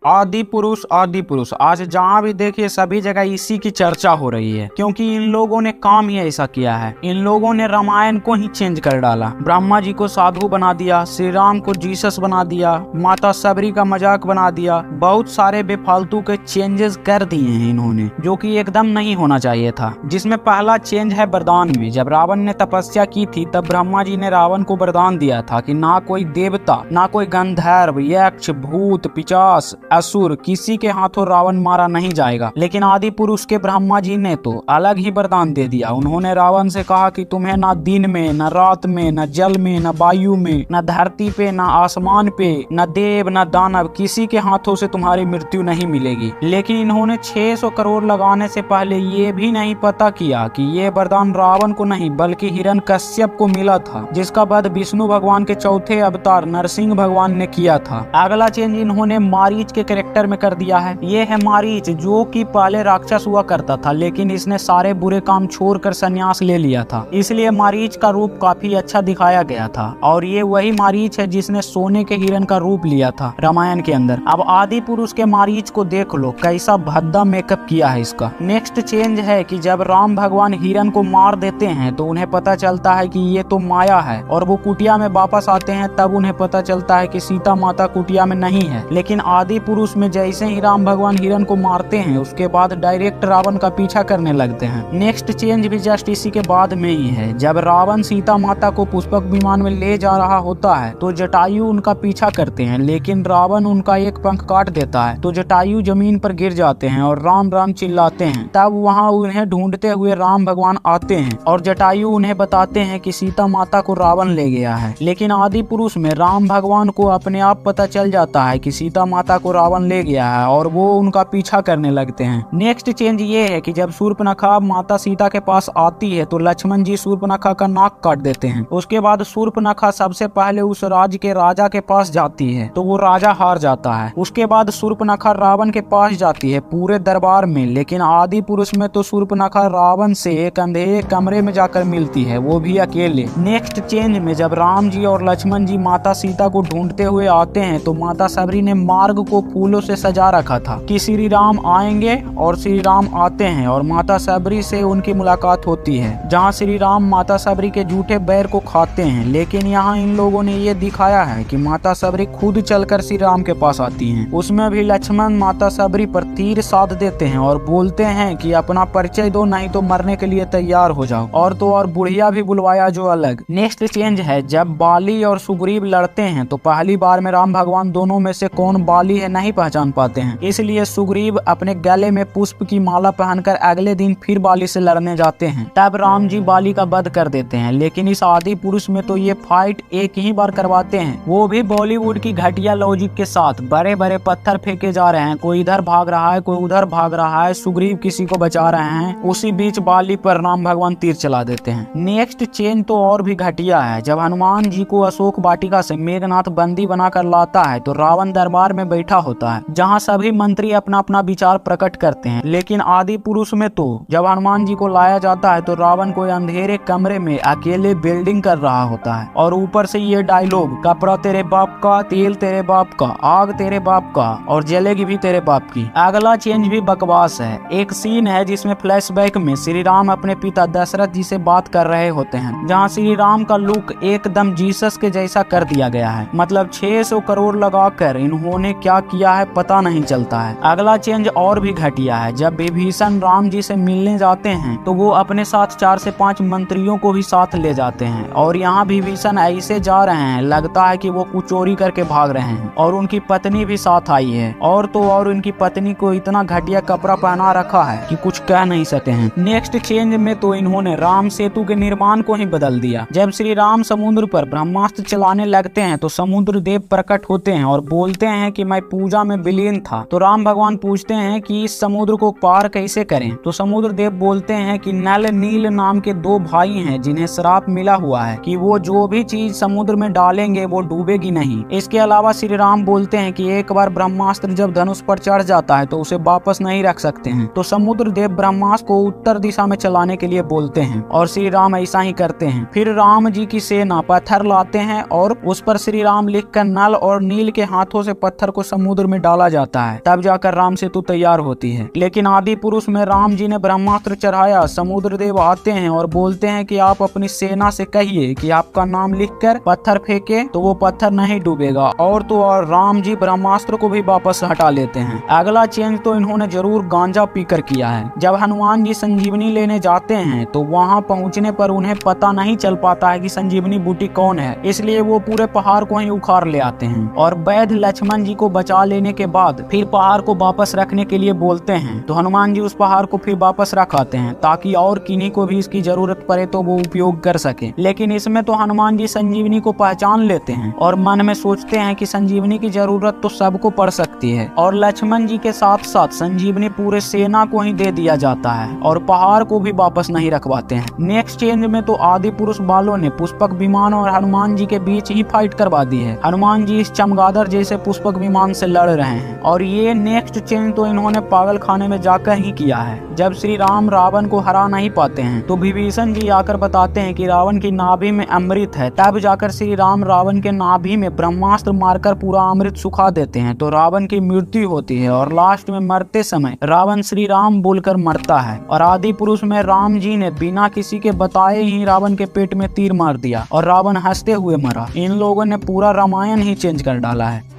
आदि पुरुष आज जहाँ भी देखिए सभी जगह इसी की चर्चा हो रही है, क्योंकि इन लोगों ने काम ही ऐसा किया है। इन लोगों ने रामायण को ही चेंज कर डाला, ब्रह्मा जी को साधु बना दिया, श्री राम को जीसस बना दिया, माता सबरी का मजाक बना दिया। बहुत सारे बेफालतू के चेंजेस कर दिए हैं इन्होंने, जो कि एकदम नहीं होना चाहिए था। जिसमें पहला चेंज है वरदान में। जब रावण ने तपस्या की थी तब ब्रह्मा जी ने रावण को वरदान दिया था कि ना कोई देवता, ना कोई गंधर्व, यक्ष, भूत, पिशाच, असुर किसी के हाथों रावण मारा नहीं जाएगा। लेकिन आदि पुरुष के ब्रह्मा जी ने तो अलग ही वरदान दे दिया। उन्होंने रावण से कहा कि तुम्हें ना दिन में, न रात में, न जल में, न वायु में, न धरती पे, न आसमान पे, न देव, न दानव, किसी के हाथों से तुम्हारी मृत्यु नहीं मिलेगी। लेकिन इन्होंने 600 करोड़ लगाने से पहले ये भी नहीं पता किया कि ये वरदान रावण को नहीं बल्कि हिरण्यकश्यप को मिला था, जिसका वध विष्णु भगवान के चौथे अवतार नरसिंह भगवान ने किया था। अगला चेंज इन्होंने मारीच के कैरेक्टर में कर दिया है। ये है मारीच, जो कि पहले राक्षस हुआ करता था, लेकिन इसने सारे बुरे काम छोड़कर संन्यास ले लिया था, इसलिए मारीच का रूप काफी अच्छा दिखाया गया था। और ये वही मारीच है जिसने सोने के हिरण का रूप लिया था रामायण के अंदर। अब आदि पुरुष के मारीच को देख लो, कैसा भद्दा मेकअप किया है इसका। नेक्स्ट चेंज है कि जब राम भगवान हिरण को मार देते हैं तो उन्हें पता चलता है कि ये तो माया है, और वो कुटिया में वापस आते हैं तब उन्हें पता चलता है कि सीता माता कुटिया में नहीं है। लेकिन आदि पुरुष में जैसे ही राम भगवान हिरण को मारते हैं उसके बाद डायरेक्ट रावण का पीछा करने लगते हैं। नेक्स्ट चेंज भी जस्ट इसी के बाद में ही है। जब रावण सीता माता को पुष्पक विमान में ले जा रहा होता है तो जटायु उनका पीछा करते हैं, लेकिन रावण उनका एक पंख काट देता है तो जटायु जमीन पर गिर जाते हैं और राम राम चिल्लाते हैं। तब वहाँ उन्हें ढूंढते हुए राम भगवान आते हैं और जटायु उन्हें बताते हैं कि सीता माता को रावण ले गया है। लेकिन आदि पुरुष में राम भगवान को अपने आप पता चल जाता है कि सीता माता को रावण ले गया है और वो उनका पीछा करने लगते हैं। नेक्स्ट चेंज ये है कि जब शूर्पणखा माता सीता के पास आती है तो लक्ष्मण जी शूर्पणखा का नाक काट देते हैं। उसके बाद शूर्पणखा सबसे पहले उस राज्य के राजा के पास जाती है तो वो राजा हार जाता है। उसके बाद शूर्पणखा रावण के पास जाती है पूरे दरबार में, लेकिन आदि पुरुष में तो शूर्पणखा रावण से एक अंधेरे कमरे में जाकर मिलती है, वो भी अकेले। नेक्स्ट चेंज में जब राम जी और लक्ष्मण जी माता सीता को ढूंढते हुए आते हैं तो माता सबरी ने मार्ग को फूलों से सजा रखा था कि श्री राम आएंगे, और श्री राम आते हैं और माता सबरी से उनकी मुलाकात होती है, जहां श्री राम माता सबरी के झूठे बैर को खाते हैं। लेकिन यहाँ इन लोगों ने ये दिखाया है कि माता सबरी खुद चलकर श्री राम के पास आती हैं। उसमें भी लक्ष्मण माता सबरी पर तीर साध देते हैं और बोलते हैं कि अपना परिचय दो, नहीं तो मरने के लिए तैयार हो जाओ। और तो और बुढ़िया भी बुलवाया जो अलग। नेक्स्ट चेंज है जब बाली और सुग्रीव लड़ते हैं तो पहली बार में राम भगवान दोनों में से कौन बाली है नहीं पहचान पाते हैं, इसलिए सुग्रीव अपने गले में पुष्प की माला पहनकर अगले दिन फिर बाली से लड़ने जाते हैं। तब राम जी बाली का वध कर देते हैं। लेकिन इस आदि पुरुष में तो ये फाइट एक ही बार करवाते हैं, वो भी बॉलीवुड की घटिया लॉजिक के साथ। बड़े बड़े पत्थर फेंके जा रहे हैं, कोई इधर भाग रहा है, कोई उधर भाग रहा है, सुग्रीव किसी को बचा रहे हैं, उसी बीच बाली पर राम भगवान तीर चला देते हैं। नेक्स्ट चेंज तो और भी घटिया है। जब हनुमान जी को अशोक वाटिका से मेघनाथ बंदी बनाकर लाता है तो रावण दरबार में बैठा होता है, जहां सभी मंत्री अपना अपना विचार प्रकट करते हैं। लेकिन आदि पुरुष में तो जब हनुमान जी को लाया जाता है तो रावण कोई अंधेरे कमरे में अकेले बिल्डिंग कर रहा होता है, और ऊपर से ये डायलॉग, कपड़ा तेरे बाप का, तेल तेरे बाप का, आग तेरे बाप का, और जलेगी भी तेरे बाप की। अगला चेंज भी बकवास है। एक सीन है जिसमें फ्लैशबैक में श्री राम अपने पिता दशरथ जी से बात कर रहे होते हैं, जहाँ श्री राम का लुक एकदम जीसस के जैसा कर दिया गया है। मतलब 600 करोड़ लगाकर इन्होंने क्या किया है पता नहीं चलता है। अगला चेंज और भी घटिया है। जब विभीषण राम जी से मिलने जाते हैं तो वो अपने साथ 4 से 5 मंत्रियों को भी साथ ले जाते हैं, और यहाँ विभीषण ऐसे जा रहे हैं लगता है कि वो कुछ चोरी करके भाग रहे हैं, और उनकी पत्नी भी साथ आई है। और तो और उनकी पत्नी को इतना घटिया कपड़ा पहना रखा है कि कुछ कह नहीं सकते हैं। नेक्स्ट चेंज में तो इन्होंने राम सेतु के निर्माण को ही बदल दिया। जब श्री राम समुद्र पर ब्रह्मास्त्र चलाने लगते हैं तो समुद्र देव प्रकट होते हैं और बोलते हैं कि मैं पूजा में विलीन था। तो राम भगवान पूछते हैं कि इस समुद्र को पार कैसे करें, तो समुद्र देव बोलते हैं कि नल नील नाम के 2 भाई हैं जिन्हें श्राप मिला हुआ है कि वो जो भी चीज समुद्र में डालेंगे वो डूबेगी नहीं। इसके अलावा श्री राम बोलते हैं कि एक बार ब्रह्मास्त्र जब धनुष पर चढ़ जाता है तो उसे वापस नहीं रख सकते हैं। तो समुद्र देव ब्रह्मास्त्र को उत्तर दिशा में चलाने के लिए बोलते हैं और श्री राम ऐसा ही करते हैं। फिर राम जी की सेना पत्थर लाते हैं और उस पर श्री राम लिखकर नल और नील के हाथों से पत्थर को समुद्र समुद्र में डाला जाता है, तब जाकर राम सेतु तैयार होती है। लेकिन आदि पुरुष में राम जी ने ब्रह्मास्त्र चढ़ाया। समुद्र देव आते हैं और बोलते हैं कि आप अपनी सेना से कहिए कि आपका नाम लिखकर पत्थर फेंके तो वो पत्थर नहीं डूबेगा। और तो और राम जी ब्रह्मास्त्र को भी वापस हटा लेते हैं। अगला चेंज तो इन्होंने जरूर गांजा पीकर किया है। जब हनुमान जी संजीवनी लेने जाते हैं तो वहां पहुंचने पर उन्हें पता नहीं चल पाता है कि संजीवनी बूटी कौन है, इसलिए वो पूरे पहाड़ को ही उखाड़ ले आते हैं और वैद्य लक्ष्मण जी को बचा लेने के बाद फिर पहाड़ को वापस रखने के लिए बोलते हैं। तो हनुमान जी उस पहाड़ को फिर वापस रख आते हैं ताकि और किन्हीं को भी इसकी जरूरत पड़े तो वो उपयोग कर सके। लेकिन इसमें तो हनुमान जी संजीवनी को पहचान लेते हैं और मन में सोचते हैं कि संजीवनी की जरूरत तो सबको पड़ सकती है, और लक्ष्मण जी के साथ साथ संजीवनी पूरे सेना को ही दे दिया जाता है और पहाड़ को भी वापस नहीं रखवाते हैं। नेक्स्ट चेंज में तो आदि पुरुष बालों ने पुष्पक विमान और हनुमान जी के बीच ही फाइट करवा दी है। हनुमान जी इस चमगादड़ जैसे पुष्पक विमान से लड़ रहे हैं। और ये नेक्स्ट चेंज तो इन्होंने पागल खाने में जाकर ही किया है। जब श्री राम रावण को हरा नहीं पाते हैं तो विभीषण जी आकर बताते हैं कि रावण की नाभि में अमृत है। तब जाकर श्री राम रावण के नाभि में ब्रह्मास्त्र मारकर पूरा अमृत सुखा देते हैं तो रावण की मृत्यु होती है और लास्ट में मरते समय रावण श्री राम बोलकर मरता है। और आदि पुरुष में राम जी ने बिना किसी के बताए ही रावण के पेट में तीर मार दिया और रावण हंसते हुए मरा। इन लोगों ने पूरा रामायण ही चेंज कर डाला है।